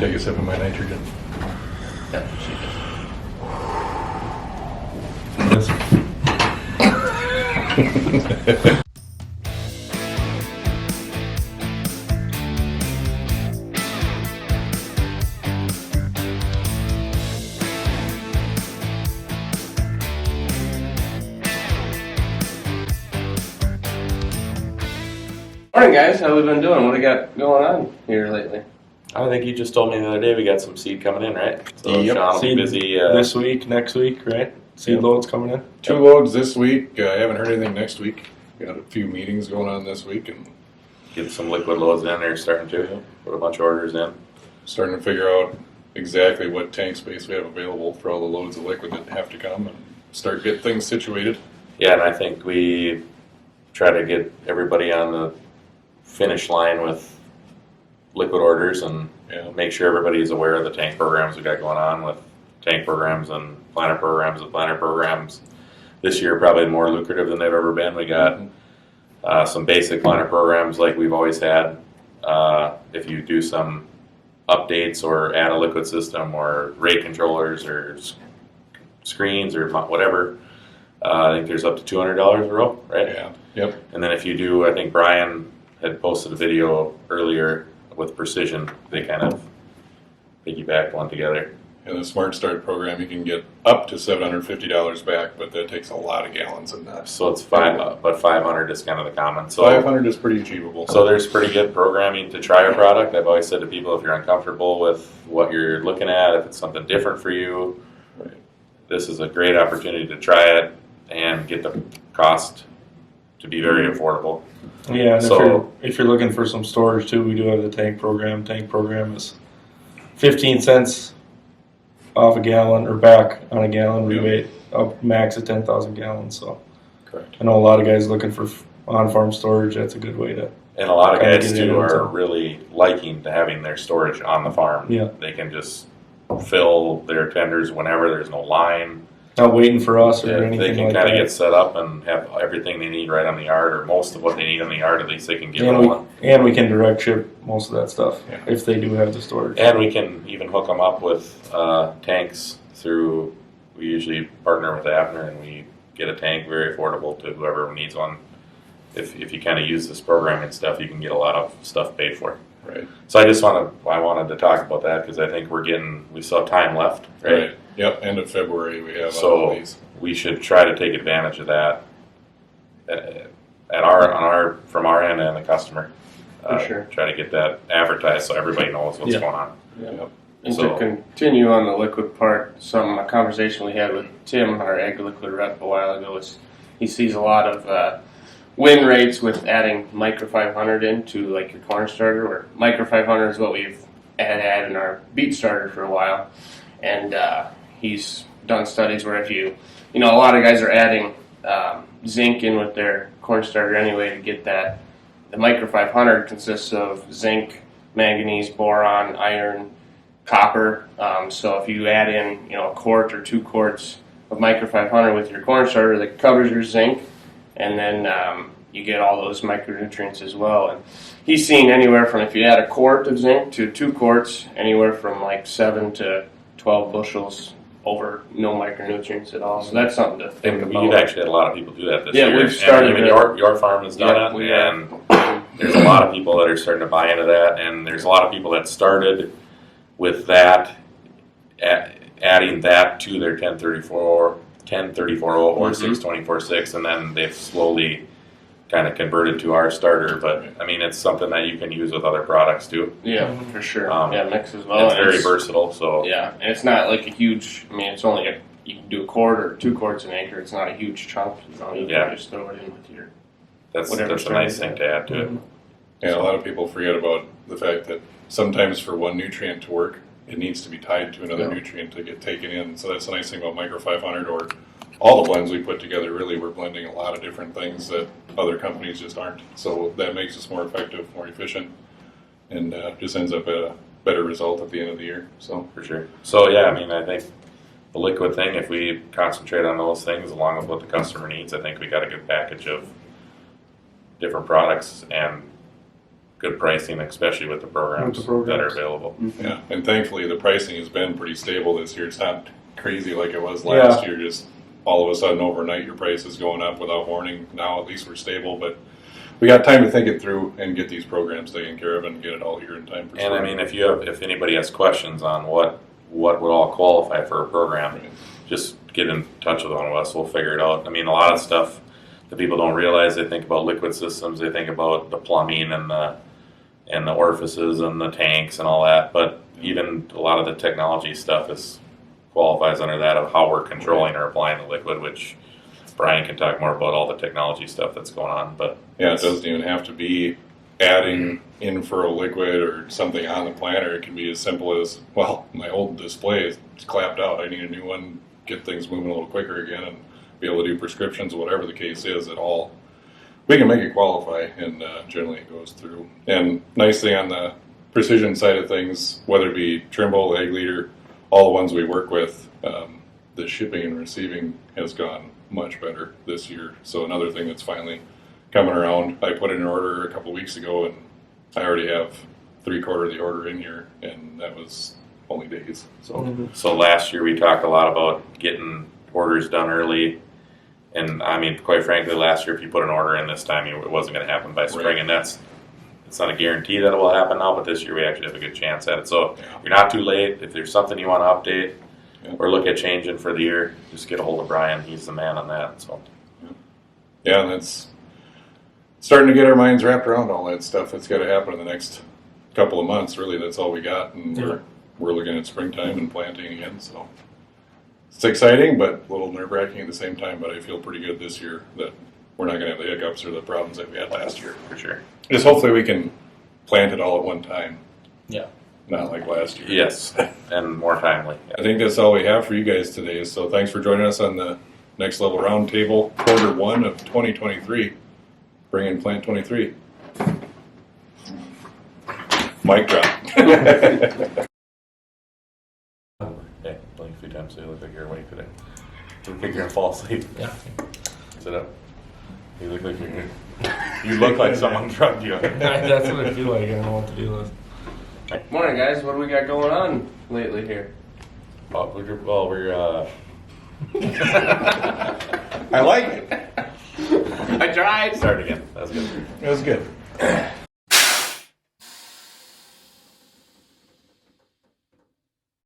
take a sip of my nitrogen? Yeah, she Yes. Morning, guys. How we been doing? What do we got going on here lately? I think you just told me the other day we got some seed coming in, right? So Yep. Shaun will be Seed busy. this week, next week, right? Seed Yep. loads coming in. 2 loads this week. I haven't heard anything next week. Got a few meetings going on this week and Get some liquid loads in there, starting to put a bunch of orders in. starting to figure out exactly what tank space we have available for all the loads of liquid that have to come and start getting things situated. Yeah, and I think we try to get everybody on the finish line with liquid orders and make sure everybody's aware of the tank programs we got going on with tank programs and planter programs and planter programs. This year probably more lucrative than they've ever been. We got some basic planter programs like we've always had. If you do some updates or add a liquid system or rate controllers or screens or whatever, I think there's up to $200 a row, right? Yeah. Yep. And then if you do, I think Brian had posted a video earlier with Precision. They kind of piggyback one together. In the Smart Start program, you can get up to $750 back, but that takes a lot of gallons in that. So it's but 500 is kind of the common. So 500 is pretty achievable. So there's pretty good programming to try a product. I've always said to people, if you're uncomfortable with what you're looking at, if it's something different for you, Right. this is a great opportunity to try it and get the cost to be very affordable. Yeah, and So- if you're looking for some storage too, we do have the tank program. Tank program is 15 cents off a gallon or back on a gallon rebate up max of 10,000 gallons. So Correct. I know a lot of guys looking for on-farm storage. That's a good way to. And a lot of Kinda guys get too into are really liking to having their storage on the farm. Yeah. They can just fill their tenders whenever. There's no line. Not waiting for us or They anything can like kind of that. get set up and have everything they need right on the yard, or most of what they need on the yard. At least they can get rolling. And we can direct ship most of that stuff Yeah. if they do have the storage. And we can even hook them up with tanks through. We usually partner with Abner, and we get a tank very affordable to whoever needs one. If you kind of use this program and stuff, you can get a lot of stuff paid for. Right. So I wanted to talk about that because I think we still have time left, right? Yep. End of February we have So all these. we should try to take advantage of that from our end and the customer. For sure. Try to get that advertised so everybody knows what's Yeah. going on. Yep. And So- to continue on the liquid part, a conversation we had with Tim, our AgroLiquid rep, a while ago was he sees a lot of win rates with adding Micro 500 into like your corn starter. Or Micro 500 is what we've had in our beet starter for a while, and he's done studies where if a lot of guys are adding zinc in with their corn starter anyway to get that. The Micro 500 consists of zinc, manganese, boron, iron, copper. So if you add in, a quart or 2 quarts of Micro 500 with your corn starter, that covers your zinc, and then you get all those micronutrients as well. And he's seen anywhere from, if you add a quart of zinc to 2 quarts, anywhere from like 7 to 12 bushels over no micronutrients at all. So that's something to think And about. we've actually had a lot of people do that this Yeah, year. we've started And even your farm has done it, and there's a lot of people that are starting to buy into that, and there's a lot of people that started with that, adding that to their 1034 or 624.6, and then they've slowly kind of converted to our starter. But I mean, it's something that you can use with other products too. Yeah, for sure. Mix as well. It's And very versatile. So yeah, and it's not like a huge. It's only you can do a quart or 2 quarts an acre. It's not a huge chunk. You can just throw it in with your. that's a nice thing to add to it. Yeah, a lot of people forget about the fact that sometimes for one nutrient to work, it needs to be tied to another nutrient to get taken in. So that's the nice thing about Micro 500 or all the blends we put together. Really, we're blending a lot of different things that other companies just aren't. So that makes us more effective, more efficient, and just ends up at a better result at the end of the year. So For sure. So yeah, I mean, I think the liquid thing, if we concentrate on those things along with what the customer needs, I think we got a good package of different products and good pricing, especially with the programs, With the programs. that are available. Yeah, and thankfully the pricing has been pretty stable this year. It's not crazy like it was last year. Just all of a sudden overnight your price is going up without warning. Now at least we're stable, but we got time to think it through and get these programs taken care of and get it all here in time for And I spring. mean, if anybody has questions on what would all qualify for a program, just get in touch with one of us. We'll figure it out. I mean, a lot of stuff that people don't realize. They think about liquid systems. They think about the plumbing and the orifices and the tanks and all that. But even a lot of the technology stuff qualifies under that of how we're controlling or applying the liquid, which Brian can talk more about all the technology stuff that's going on. But Yeah, it doesn't even have to be adding in for a liquid or something on the planter. It can be as simple as, well, my old display is clapped out. I need a new one, get things moving a little quicker again and be able to do prescriptions, whatever the case is at all. We can make it qualify, and generally it goes through. And nice thing on the precision side of things, whether it be Trimble, Egg Leader, all the ones we work with, the shipping and receiving has gone much better this year. So another thing that's finally coming around. I put in an order a couple weeks ago, and I already have 3/4 of the order in here, and that was only days. So last year we talked a lot about getting orders done early. And I mean, quite frankly, last year if you put an order in this time, it wasn't going to happen by spring. Right. And it's not a guarantee that it will happen now, but this year we actually have a good chance at it. So you're not too late. If there's something you want to update or look at changing for the year, just get a hold of Brian. He's the man on that. So Yeah, and that's starting to get our minds wrapped around all that stuff that's got to happen in the next couple of months. Really, that's all we got, and we're looking at springtime and planting again. So it's exciting, but a little nerve-wracking at the same time. But I feel pretty good this year that we're not going to have the hiccups or the problems that we had last year. for sure. Just hopefully we can plant it all at one time. Yeah. Not like last year. Yes, and more timely. I think that's all we have for you guys today. So thanks for joining us on the Next Level Roundtable, Q1 of 2023. Bring in Plant 23. Mic drop. Hey, blink a few times so you look like you're awake today. You think you're gonna fall asleep? Yeah. Sit up. You look like you look like someone drugged you. That's what I feel like. I don't know what to do with. Morning, guys. What do we got going on lately here? We're I like it. I tried. start again. That was good. It was good.